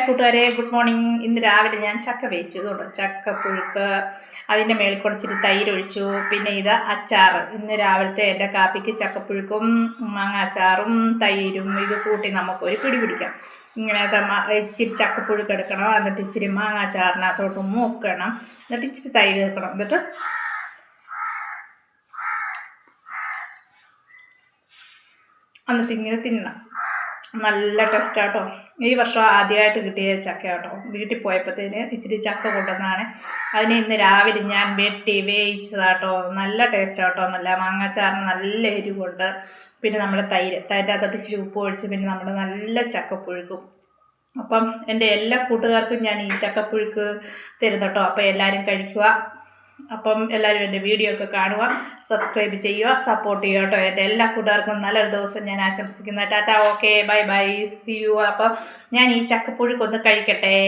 കൂട്ടുകാരെ good morning. ഇന്ന് രാവിലെ ഞാൻ ചക്ക വേവിച്ചു. ഇതുകൊണ്ട് ചക്കപ്പുഴുക്ക്, അതിൻ്റെ മേളിൽ കുറച്ചിട്ട് തൈര് ഒഴിച്ചു. പിന്നെ ഇത് അച്ചാർ. ഇന്ന് രാവിലത്തെ എൻ്റെ കാപ്പിക്ക് ചക്കപ്പുഴുക്കും മാങ്ങ അച്ചാറും തൈരും ഇത് കൂട്ടി നമുക്കൊരു പിടി പിടിക്കാം. ഇങ്ങനെ ഇച്ചിരി ചക്കപ്പുഴുക്ക് എടുക്കണം, എന്നിട്ട് ഇച്ചിരി മാങ്ങ അച്ചാറിനകത്തോട്ട് മൂക്കണം, എന്നിട്ട് ഇച്ചിരി തൈര് വെക്കണം, എന്നിട്ട് ഇങ്ങനെ തിന്നണം. നല്ല ടേസ്റ്റാട്ടോ. ഈ വർഷം ആദ്യമായിട്ട് കിട്ടിയ ചക്ക കേട്ടോ. വീട്ടിൽ പോയപ്പോഴത്തേന് ഇച്ചിരി ചക്ക കൊണ്ടുവന്നതാണ്. അതിന് ഇന്ന് രാവിലെ ഞാൻ വെട്ടി വേവിച്ചതാട്ടോ. നല്ല ടേസ്റ്റാട്ടോ. നല്ല മാങ്ങാച്ചാറിന് നല്ല എരിവുണ്ട്. പിന്നെ നമ്മുടെ തൈരിൻ്റെ അകത്തോട്ട് ഇച്ചിരി ഉപ്പ് ഒഴിച്ച് പിന്നെ നമ്മുടെ നല്ല ചക്കപ്പുഴുക്കും. അപ്പം എൻ്റെ എല്ലാ കൂട്ടുകാർക്കും ഞാൻ ഈ ചക്കപ്പുഴുക്ക് തരുന്നട്ടോ. അപ്പോൾ എല്ലാവരും കഴിക്കുക. അപ്പം എല്ലാവരും എൻ്റെ വീഡിയോ ഒക്കെ കാണുക, സബ്സ്ക്രൈബ് ചെയ്യുക, സപ്പോർട്ട് ചെയ്യുക കേട്ടോ. എൻ്റെ എല്ലാ കൂട്ടുകാർക്കും നല്ലൊരു ദിവസം ഞാൻ ആശംസിക്കുന്നു. Tata, okay, bye bye, see you. അപ്പം ഞാൻ ഈ ചക്കപ്പുഴുക്കൊന്ന് കഴിക്കട്ടെ.